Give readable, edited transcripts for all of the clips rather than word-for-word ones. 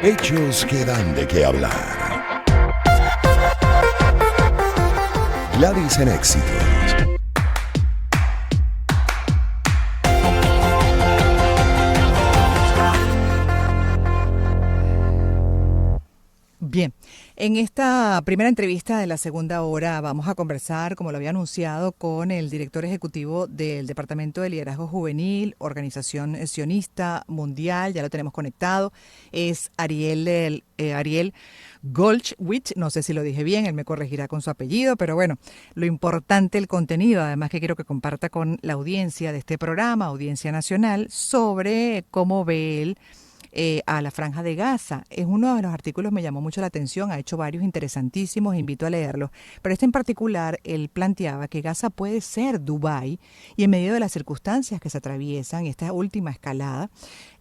Hechos que dan de qué hablar. Gladys en Éxitos. Bien, en esta primera entrevista de la segunda hora vamos a conversar, como lo había anunciado, con el director ejecutivo del Departamento de Liderazgo Juvenil, Organización Sionista Mundial, ya lo tenemos conectado, es Ariel Goldschmidt, no sé si lo dije bien, él me corregirá con su apellido, pero bueno, lo importante el contenido, además que quiero que comparta con la audiencia de este programa, audiencia nacional, sobre cómo ve él a la Franja de Gaza. Es uno de los artículos que me llamó mucho la atención, ha hecho varios interesantísimos, invito a leerlos, pero este en particular, él planteaba que Gaza puede ser Dubái y en medio de las circunstancias que se atraviesan, esta última escalada,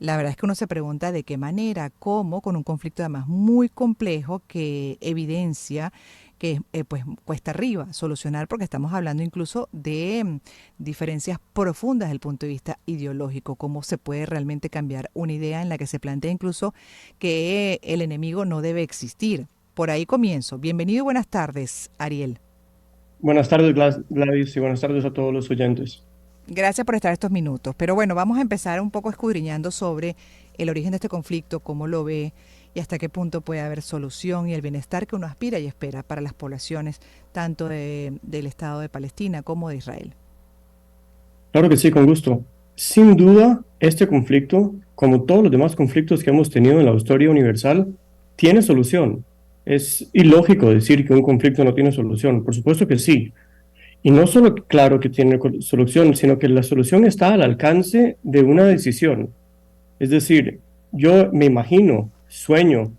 la verdad es que uno se pregunta de qué manera, cómo, con un conflicto además muy complejo que evidencia que pues cuesta arriba solucionar porque estamos hablando incluso de diferencias profundas desde el punto de vista ideológico, cómo se puede realmente cambiar una idea en la que se plantea incluso que el enemigo no debe existir. Por ahí comienzo. Bienvenido y buenas tardes, Ariel. Buenas tardes, Gladys, y buenas tardes a todos los oyentes. Gracias por estar estos minutos. Pero bueno, vamos a empezar un poco escudriñando sobre el origen de este conflicto, cómo lo ve y hasta qué punto puede haber solución y el bienestar que uno aspira y espera para las poblaciones tanto del Estado de Palestina como de Israel. Claro que sí, con gusto. Sin duda, este conflicto, como todos los demás conflictos que hemos tenido en la historia universal, tiene solución. Es ilógico decir que un conflicto no tiene solución. Por supuesto que sí. Y no solo claro que tiene solución, sino que la solución está al alcance de una decisión. Es decir, yo me imagino, sueño,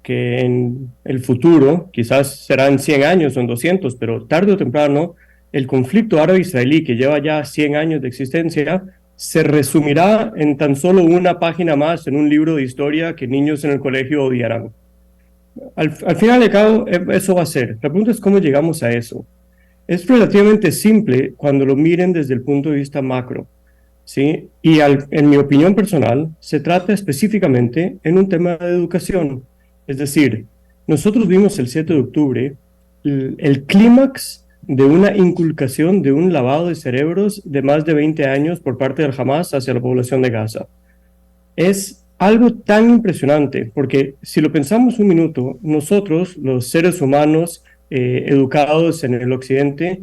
que en el futuro, quizás serán 100 años o en 200, pero tarde o temprano, el conflicto árabe-israelí, que lleva ya 100 años de existencia, se resumirá en tan solo una página más en un libro de historia que niños en el colegio odiarán. Al final de cabo, eso va a ser. La pregunta es cómo llegamos a eso. Es relativamente simple cuando lo miren desde el punto de vista macro. ¿Sí? Y en mi opinión personal, se trata específicamente en un tema de educación. Es decir, nosotros vimos el 7 de octubre el clímax de una inculcación de un lavado de cerebros de más de 20 años por parte del Hamas hacia la población de Gaza. Es algo tan impresionante, porque si lo pensamos un minuto, nosotros, los seres humanos educados en el occidente,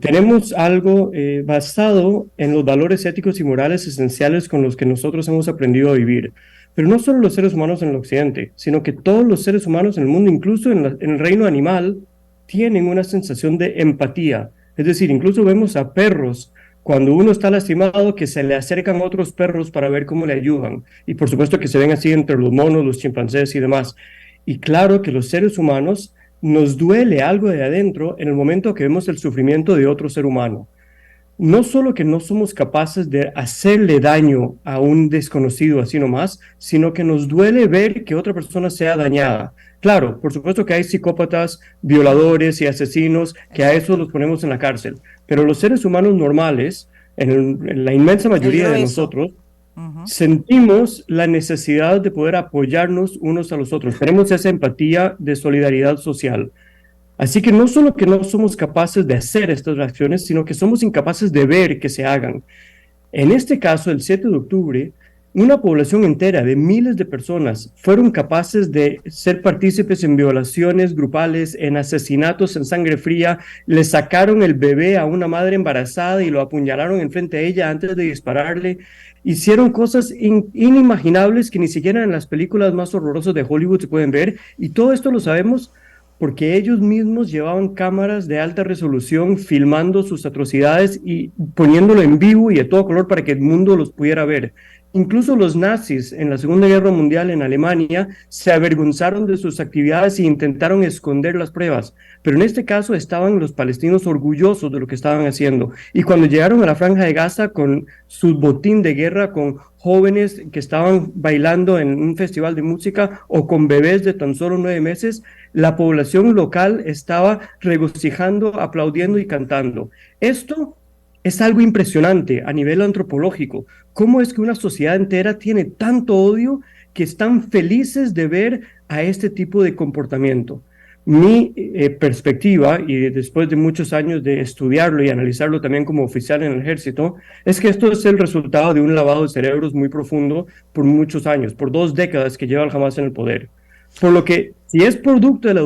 tenemos algo basado en los valores éticos y morales esenciales con los que nosotros hemos aprendido a vivir. Pero no solo los seres humanos en el occidente, sino que todos los seres humanos en el mundo, incluso en el reino animal, tienen una sensación de empatía. Es decir, incluso vemos a perros, cuando uno está lastimado, que se le acercan a otros perros para ver cómo le ayudan. Y por supuesto que se ven así entre los monos, los chimpancés y demás. Y claro que los seres humanos nos duele algo de adentro en el momento que vemos el sufrimiento de otro ser humano. No solo que no somos capaces de hacerle daño a un desconocido así nomás, sino que nos duele ver que otra persona sea dañada. Claro, por supuesto que hay psicópatas, violadores y asesinos, que a esos los ponemos en la cárcel, pero los seres humanos normales, en la inmensa mayoría de nosotros, sentimos la necesidad de poder apoyarnos unos a los otros. Tenemos esa empatía de solidaridad social. Así que no solo que no somos capaces de hacer estas acciones, sino que somos incapaces de ver que se hagan. En este caso, el 7 de octubre, una población entera de miles de personas fueron capaces de ser partícipes en violaciones grupales, en asesinatos en sangre fría, le sacaron el bebé a una madre embarazada y lo apuñalaron enfrente a ella antes de dispararle. Hicieron cosas inimaginables que ni siquiera en las películas más horrorosas de Hollywood se pueden ver, y todo esto lo sabemos porque ellos mismos llevaban cámaras de alta resolución filmando sus atrocidades y poniéndolo en vivo y a todo color para que el mundo los pudiera ver. Incluso los nazis en la Segunda Guerra Mundial en Alemania se avergonzaron de sus actividades e intentaron esconder las pruebas, pero en este caso estaban los palestinos orgullosos de lo que estaban haciendo. Y cuando llegaron a la Franja de Gaza con su botín de guerra, con jóvenes que estaban bailando en un festival de música o con bebés de tan solo 9 meses, la población local estaba regocijando, aplaudiendo y cantando. Esto es algo impresionante a nivel antropológico. ¿Cómo es que una sociedad entera tiene tanto odio que están felices de ver a este tipo de comportamiento. Mi perspectiva, y después de muchos años de estudiarlo y analizarlo también como oficial en el ejército, es que esto es el resultado de un lavado de cerebros muy profundo por muchos años, por 2 décadas que lleva el Hamas en el poder. Por lo que, si es producto de la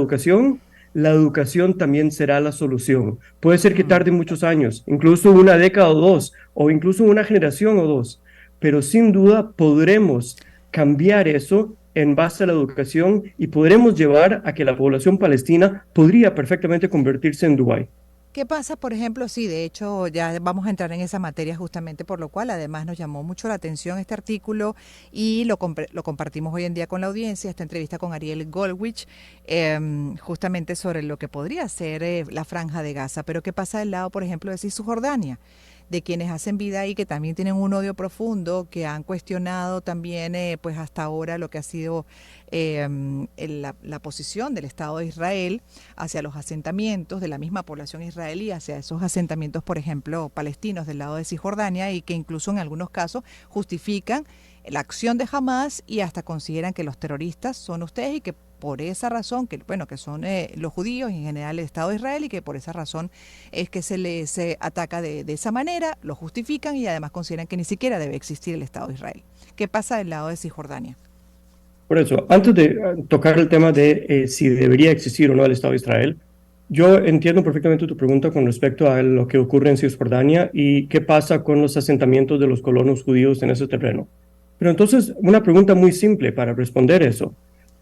educación también será la solución. Puede ser que tarde muchos años, incluso una década o dos, o incluso una generación o dos, pero sin duda podremos cambiar eso en base a la educación y podremos llevar a que la población palestina podría perfectamente convertirse en Dubái. ¿Qué pasa, por ejemplo? Sí, de hecho, ya vamos a entrar en esa materia justamente por lo cual además nos llamó mucho la atención este artículo y lo compartimos hoy en día con la audiencia, esta entrevista con Ariel Goldwich, justamente sobre lo que podría ser la Franja de Gaza. Pero ¿qué pasa del lado, por ejemplo, de Cisjordania? De quienes hacen vida ahí, que también tienen un odio profundo, que han cuestionado también, pues hasta ahora, lo que ha sido la posición del Estado de Israel hacia los asentamientos de la misma población israelí, hacia esos asentamientos, por ejemplo, palestinos del lado de Cisjordania, y que incluso en algunos casos justifican la acción de Hamas y hasta consideran que los terroristas son ustedes y que por esa razón, que bueno, que son los judíos y en general el Estado de Israel, y que por esa razón es que se les ataca de esa manera, lo justifican y además consideran que ni siquiera debe existir el Estado de Israel. ¿Qué pasa del lado de Cisjordania? Por eso, antes de tocar el tema de si debería existir o no el Estado de Israel, yo entiendo perfectamente tu pregunta con respecto a lo que ocurre en Cisjordania y qué pasa con los asentamientos de los colonos judíos en ese terreno. Pero entonces, una pregunta muy simple para responder eso.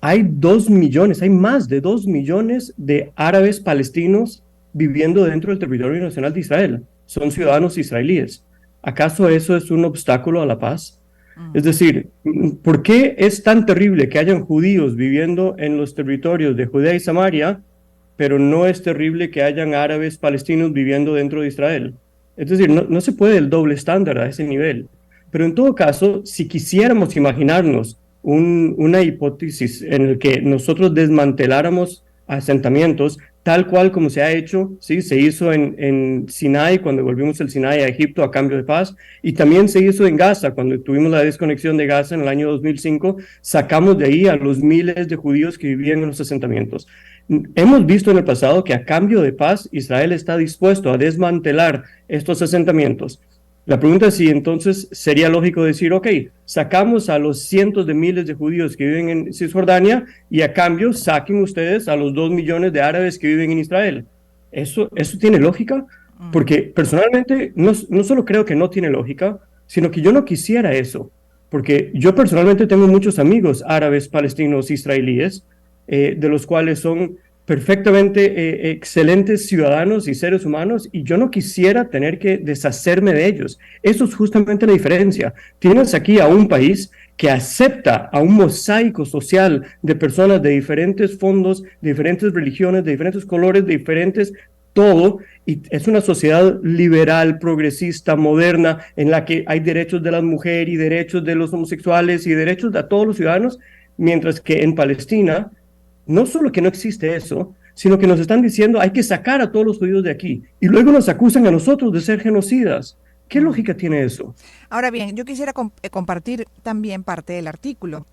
Hay 2 millones, hay más de 2 millones de árabes palestinos viviendo dentro del territorio nacional de Israel. Son ciudadanos israelíes. ¿Acaso eso es un obstáculo a la paz? Es decir, ¿por qué es tan terrible que hayan judíos viviendo en los territorios de Judea y Samaria, pero no es terrible que hayan árabes palestinos viviendo dentro de Israel? Es decir, no se puede el doble estándar a ese nivel. Pero en todo caso, si quisiéramos imaginarnos una hipótesis en la que nosotros desmanteláramos asentamientos, tal cual como se ha hecho, ¿sí? Se hizo en Sinai, cuando volvimos el Sinai a Egipto a cambio de paz, y también se hizo en Gaza, cuando tuvimos la desconexión de Gaza en el año 2005, sacamos de ahí a los miles de judíos que vivían en los asentamientos. Hemos visto en el pasado que a cambio de paz, Israel está dispuesto a desmantelar estos asentamientos. La pregunta es si entonces sería lógico decir, ok, sacamos a los cientos de miles de judíos que viven en Cisjordania y a cambio saquen ustedes a los 2 millones de árabes que viven en Israel. ¿Eso tiene lógica? Porque personalmente no solo creo que no tiene lógica, sino que yo no quisiera eso. Porque yo personalmente tengo muchos amigos árabes, palestinos, israelíes, de los cuales son perfectamente excelentes ciudadanos y seres humanos, y yo no quisiera tener que deshacerme de ellos. Eso es justamente la diferencia. Tienes aquí a un país que acepta a un mosaico social de personas de diferentes fondos, de diferentes religiones, de diferentes colores, de diferentes todo, y es una sociedad liberal, progresista, moderna, en la que hay derechos de la mujer y derechos de los homosexuales y derechos de todos los ciudadanos, mientras que en Palestina no solo que no existe eso, sino que nos están diciendo hay que sacar a todos los judíos de aquí y luego nos acusan a nosotros de ser genocidas. ¿Qué lógica tiene eso? Ahora bien, yo quisiera compartir también parte del artículo.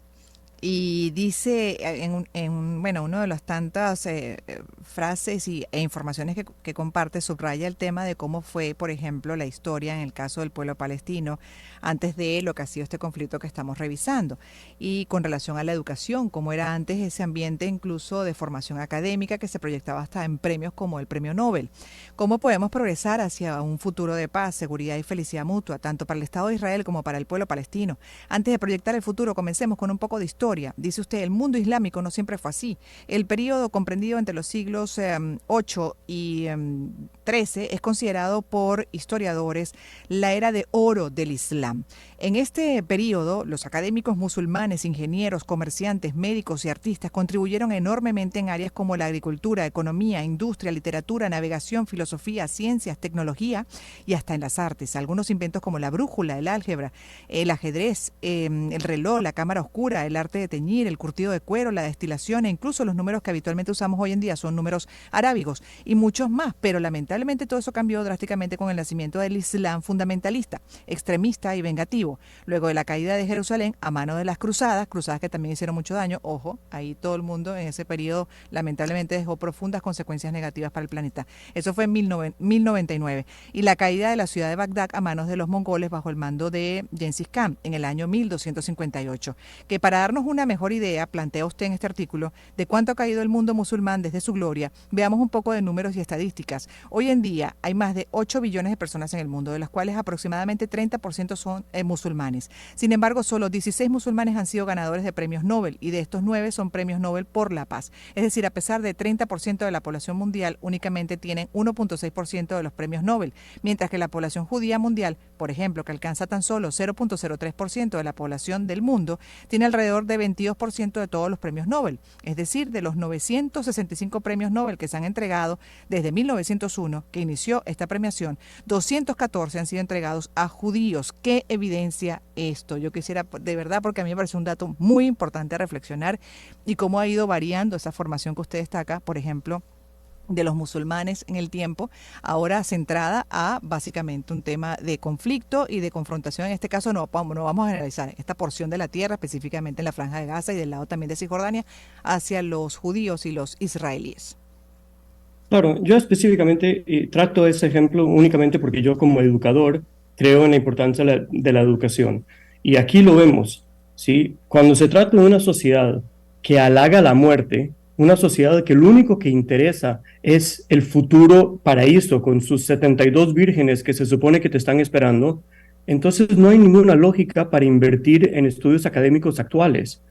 Y dice bueno, uno de las tantas frases e informaciones que comparte, subraya el tema de cómo fue, por ejemplo, la historia en el caso del pueblo palestino antes de lo que ha sido este conflicto que estamos revisando. Y con relación a la educación, cómo era antes ese ambiente incluso de formación académica que se proyectaba hasta en premios como el Premio Nobel. ¿Cómo podemos progresar hacia un futuro de paz, seguridad y felicidad mutua, tanto para el Estado de Israel como para el pueblo palestino? Antes de proyectar el futuro, comencemos con un poco de historia. Dice usted, el mundo islámico no siempre fue así. El periodo comprendido entre los siglos 8 y 13 es considerado por historiadores la era de oro del Islam. En este periodo, los académicos musulmanes, ingenieros, comerciantes, médicos y artistas contribuyeron enormemente en áreas como la agricultura, economía, industria, literatura, navegación, filosofía, ciencias, tecnología y hasta en las artes. Algunos inventos como la brújula, el álgebra, el ajedrez, el reloj, la cámara oscura, el arte de teñir, el curtido de cuero, la destilación e incluso los números que habitualmente usamos hoy en día son números arábigos y muchos más, pero lamentablemente lamentablemente todo eso cambió drásticamente con el nacimiento del Islam fundamentalista, extremista y vengativo, luego de la caída de Jerusalén a mano de las cruzadas que también hicieron mucho daño. Ojo, ahí todo el mundo en ese periodo lamentablemente dejó profundas consecuencias negativas para el planeta. Eso fue en 1099. Y la caída de la ciudad de Bagdad a manos de los mongoles bajo el mando de Genghis Khan en el año 1258. Que para darnos una mejor idea, plantea usted en este artículo, de cuánto ha caído el mundo musulmán desde su gloria, veamos un poco de números y estadísticas. Hoy en día hay más de 8 billones de personas en el mundo, de las cuales aproximadamente 30% son musulmanes. Sin embargo, solo 16 musulmanes han sido ganadores de premios Nobel, y de estos 9 son premios Nobel por la paz. Es decir, a pesar de 30% de la población mundial, únicamente tienen 1.6% de los premios Nobel, mientras que la población judía mundial, por ejemplo, que alcanza tan solo 0.03% de la población del mundo, tiene alrededor de 22% de todos los premios Nobel. Es decir, de los 965 premios Nobel que se han entregado desde 1901, que inició esta premiación, 214 han sido entregados a judíos. ¿Qué evidencia esto? Yo quisiera, de verdad, porque a mí me parece un dato muy importante a reflexionar, y cómo ha ido variando esa formación que usted destaca, por ejemplo, de los musulmanes en el tiempo, ahora centrada a básicamente un tema de conflicto y de confrontación. En este caso no vamos a generalizar esta porción de la tierra, específicamente en la Franja de Gaza y del lado también de Cisjordania, hacia los judíos y los israelíes. Claro, yo específicamente trato ese ejemplo únicamente porque yo como educador creo en la importancia de la educación. Y aquí lo vemos, ¿sí? Cuando se trata de una sociedad que halaga la muerte, una sociedad que lo único que interesa es el futuro paraíso con sus 72 vírgenes que se supone que te están esperando, entonces no hay ninguna lógica para invertir en estudios académicos actuales.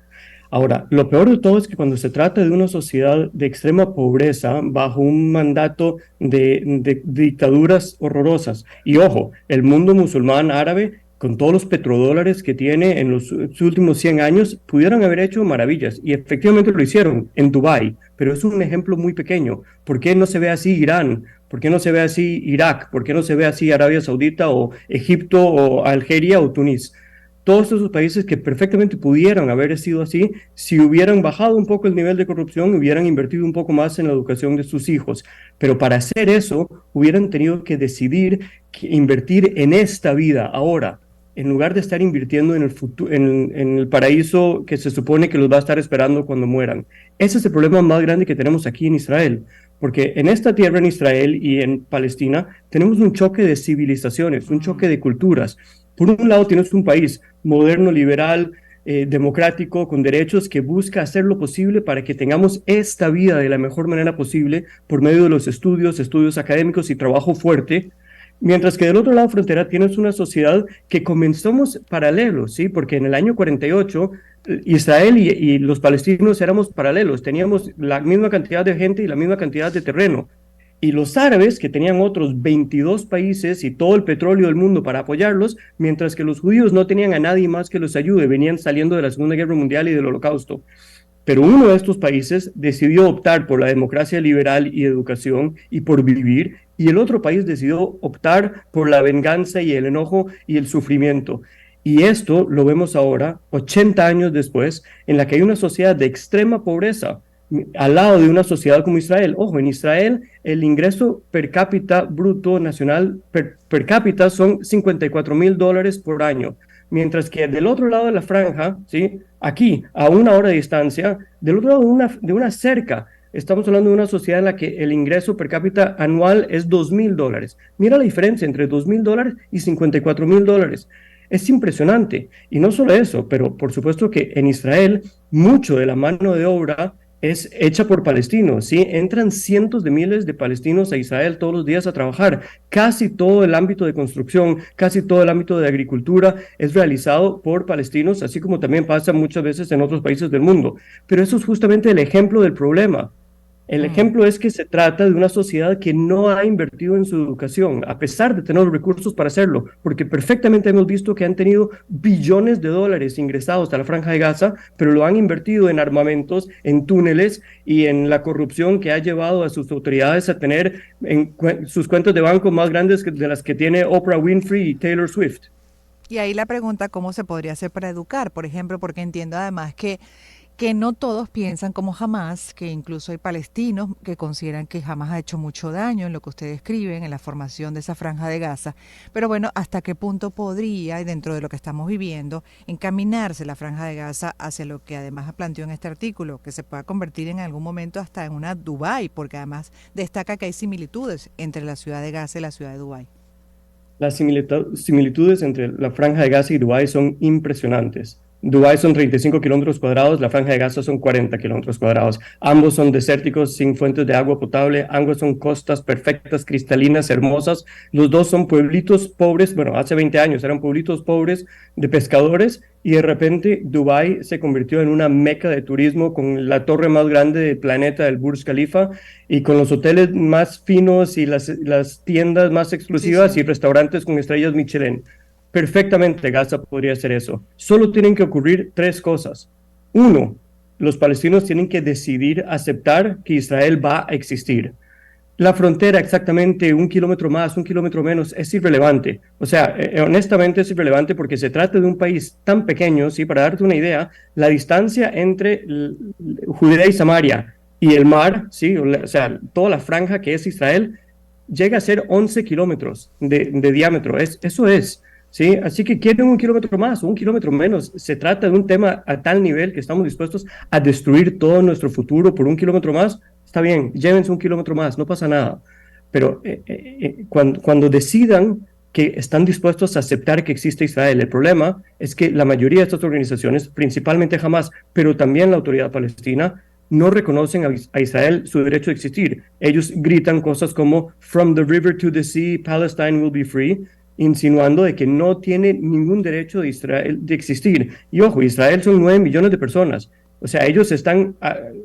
Ahora, lo peor de todo es que cuando se trata de una sociedad de extrema pobreza, bajo un mandato de dictaduras horrorosas, y ojo, el mundo musulmán árabe, con todos los petrodólares que tiene en los últimos 100 años, pudieron haber hecho maravillas, y efectivamente lo hicieron en Dubái, pero es un ejemplo muy pequeño. ¿Por qué no se ve así Irán? ¿Por qué no se ve así Irak? ¿Por qué no se ve así Arabia Saudita o Egipto o Algeria o Túnez? Todos esos países que perfectamente pudieran haber sido así si hubieran bajado un poco el nivel de corrupción, hubieran invertido un poco más en la educación de sus hijos. Pero para hacer eso, hubieran tenido que decidir invertir en esta vida ahora, en lugar de estar invirtiendo en el futuro, en el paraíso que se supone que los va a estar esperando cuando mueran. Ese es el problema más grande que tenemos aquí en Israel, porque en esta tierra, en Israel y en Palestina, tenemos un choque de civilizaciones, un choque de culturas. Por un lado tienes un país moderno, liberal, democrático, con derechos, que busca hacer lo posible para que tengamos esta vida de la mejor manera posible por medio de los estudios académicos y trabajo fuerte, mientras que del otro lado frontera tienes una sociedad que comenzamos paralelos, ¿sí? Porque en el año 48 Israel y los palestinos éramos paralelos, teníamos la misma cantidad de gente y la misma cantidad de terreno. Y los árabes, que tenían otros 22 países y todo el petróleo del mundo para apoyarlos, mientras que los judíos no tenían a nadie más que los ayude, venían saliendo de la Segunda Guerra Mundial y del Holocausto. Pero uno de estos países decidió optar por la democracia liberal y educación y por vivir, y el otro país decidió optar por la venganza y el enojo y el sufrimiento. Y esto lo vemos ahora, 80 años después, en la que hay una sociedad de extrema pobreza, al lado de una sociedad como Israel. Ojo, en Israel el ingreso per cápita bruto nacional per cápita son $54,000 por año, mientras que del otro lado de la franja, ¿sí? Aquí, a 1 hora de distancia, del otro lado de una cerca, estamos hablando de una sociedad en la que el ingreso per cápita anual es $2,000. Mira la diferencia entre $2,000 y $54,000. Es impresionante. Y no solo eso, pero por supuesto que en Israel mucho de la mano de obra es hecha por palestinos, ¿sí? Entran cientos de miles de palestinos a Israel todos los días a trabajar. Casi todo el ámbito de construcción, casi todo el ámbito de agricultura es realizado por palestinos, así como también pasa muchas veces en otros países del mundo. Pero eso es justamente el ejemplo del problema. El ejemplo es que se trata de una sociedad que no ha invertido en su educación, a pesar de tener los recursos para hacerlo, porque perfectamente hemos visto que han tenido billones de dólares ingresados a la Franja de Gaza, pero lo han invertido en armamentos, en túneles y en la corrupción que ha llevado a sus autoridades a tener sus cuentas de banco más grandes de las que tiene Oprah Winfrey y Taylor Swift. Y ahí la pregunta, ¿cómo se podría hacer para educar? Por ejemplo, porque entiendo además que que no todos piensan como Hamás, que incluso hay palestinos que consideran que Hamás ha hecho mucho daño en lo que ustedes escriben, en la formación de esa franja de Gaza. Pero bueno, ¿hasta qué punto podría, y dentro de lo que estamos viviendo, encaminarse la franja de Gaza hacia lo que además planteó en este artículo, que se pueda convertir en algún momento hasta en una Dubái, porque además destaca que hay similitudes entre la ciudad de Gaza y la ciudad de Dubái? Las similitudes entre la Franja de Gaza y Dubái son impresionantes. Dubái son 35 kilómetros cuadrados, la Franja de Gaza son 40 kilómetros cuadrados. Ambos son desérticos sin fuentes de agua potable, ambos son costas perfectas, cristalinas, hermosas. Los dos son pueblitos pobres, bueno, hace 20 años eran pueblitos pobres de pescadores y de repente Dubái se convirtió en una meca de turismo con la torre más grande del planeta, el Burj Khalifa, y con los hoteles más finos y las tiendas más Sí, exclusivas sí. y restaurantes con estrellas Michelin. Perfectamente Gaza podría hacer eso. Solo tienen que ocurrir tres cosas. Uno, los palestinos tienen que decidir aceptar que Israel va a existir. La frontera exactamente 1 kilómetro más, 1 kilómetro menos, es irrelevante. O sea, honestamente es irrelevante porque se trata de un país tan pequeño, ¿sí? Para darte una idea, la distancia entre Judea y Samaria y el mar, ¿sí? O sea, toda la franja que es Israel, llega a ser 11 kilómetros de diámetro. Eso es, ¿sí? Así que quieren 1 kilómetro más o 1 kilómetro menos. Se trata de un tema a tal nivel que estamos dispuestos a destruir todo nuestro futuro por 1 kilómetro más. Está bien, llévense 1 kilómetro más, no pasa nada. Pero cuando decidan que están dispuestos a aceptar que existe Israel, el problema es que la mayoría de estas organizaciones, principalmente Hamas, pero también la Autoridad Palestina, no reconocen a Israel su derecho a existir. Ellos gritan cosas como "From the river to the sea, Palestine will be free", insinuando de que no tiene ningún derecho de Israel de existir. Y ojo, Israel son 9 millones de personas. O sea, ellos están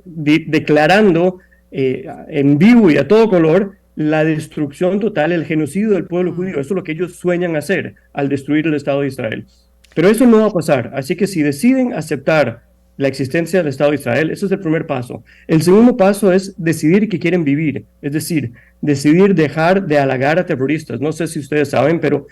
declarando en vivo y a todo color la destrucción total, el genocidio del pueblo judío. Eso es lo que ellos sueñan hacer al destruir el Estado de Israel. Pero eso no va a pasar. Así que si deciden aceptar la existencia del Estado de Israel, eso es el primer paso. El segundo paso es decidir que quieren vivir, es decir, decidir dejar de halagar a terroristas. No sé si ustedes saben, pero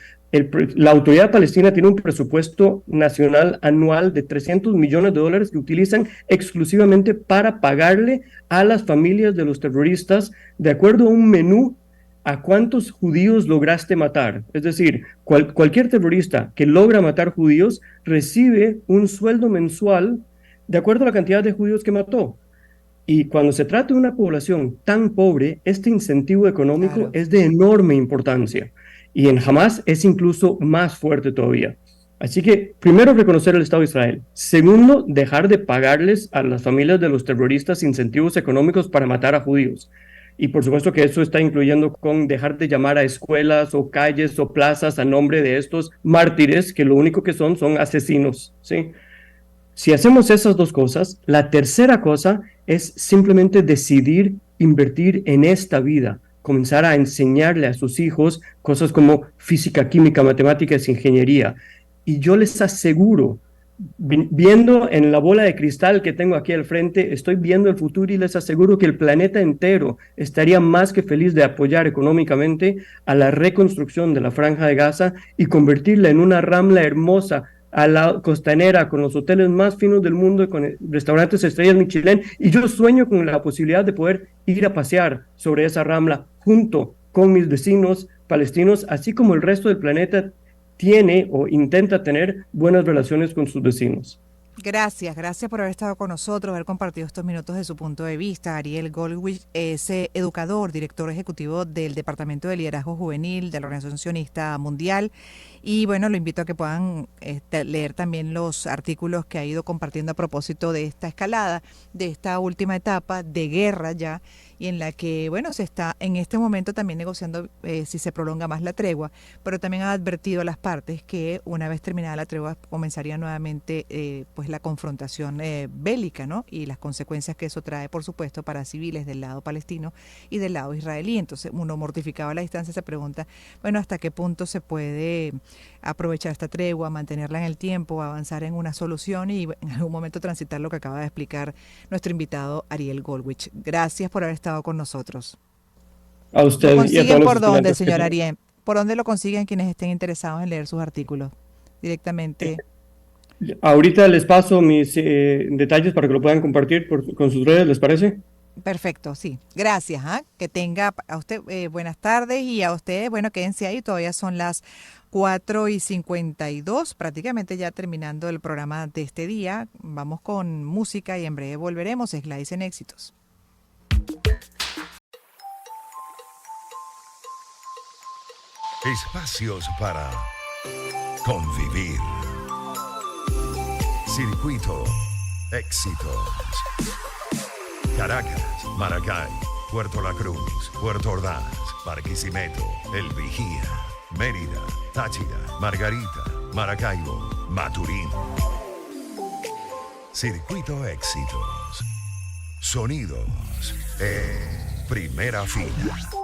la autoridad palestina tiene un presupuesto nacional anual de $300 millones que utilizan exclusivamente para pagarle a las familias de los terroristas de acuerdo a un menú a cuántos judíos lograste matar. Es decir, cualquier terrorista que logra matar judíos recibe un sueldo mensual de acuerdo a la cantidad de judíos que mató. Y cuando se trata de una población tan pobre, este incentivo económico Claro. es de enorme importancia. Y en Hamas es incluso más fuerte todavía. Así que, primero, reconocer el Estado de Israel. Segundo, dejar de pagarles a las familias de los terroristas incentivos económicos para matar a judíos. Y por supuesto que eso está incluyendo con dejar de llamar a escuelas o calles o plazas a nombre de estos mártires que lo único que son asesinos, ¿sí? Si hacemos esas dos cosas, la tercera cosa es simplemente decidir invertir en esta vida, comenzar a enseñarle a sus hijos cosas como física, química, matemáticas, ingeniería. Y yo les aseguro, viendo en la bola de cristal que tengo aquí al frente, estoy viendo el futuro y les aseguro que el planeta entero estaría más que feliz de apoyar económicamente a la reconstrucción de la Franja de Gaza y convertirla en una rambla hermosa a la costanera, con los hoteles más finos del mundo, con restaurantes estrellas Michelin, y yo sueño con la posibilidad de poder ir a pasear sobre esa rambla junto con mis vecinos palestinos, así como el resto del planeta tiene o intenta tener buenas relaciones con sus vecinos. Gracias, gracias por haber estado con nosotros, haber compartido estos minutos de su punto de vista. Ariel Goldwich es educador, director ejecutivo del Departamento de Liderazgo Juvenil de la Organización Sionista Mundial. Y bueno, lo invito a que puedan leer también los artículos que ha ido compartiendo a propósito de esta escalada, de esta última etapa de guerra ya, y en la que, bueno, se está en este momento también negociando si se prolonga más la tregua, pero también ha advertido a las partes que una vez terminada la tregua comenzaría nuevamente pues la confrontación bélica, ¿no? Y las consecuencias que eso trae, por supuesto, para civiles del lado palestino y del lado israelí. Entonces, uno mortificado a la distancia se pregunta, bueno, ¿hasta qué punto se puede aprovechar esta tregua, mantenerla en el tiempo, avanzar en una solución y en algún momento transitar lo que acaba de explicar nuestro invitado Ariel Goldwich? Gracias por haber estado con nosotros. A ¿Lo usted y a consiguen todos los por dónde, estudiantes que señor Ariel? ¿Por dónde lo consiguen quienes estén interesados en leer sus artículos? Directamente. Ahorita les paso mis detalles para que lo puedan compartir con sus redes, ¿les parece? Perfecto, sí. Gracias. ¿Ah? Que tenga a usted buenas tardes y a usted, bueno, quédense ahí. Todavía son las 4:52, prácticamente ya terminando el programa de este día. Vamos con música y en breve volveremos. Gladys en Éxitos. Espacios para convivir. Circuito Éxitos. Caracas, Maracay, Puerto La Cruz, Puerto Ordaz, Barquisimeto, El Vigía, Mérida, Táchira, Margarita, Maracaibo, Maturín. Circuito Éxitos. Sonidos en primera fila.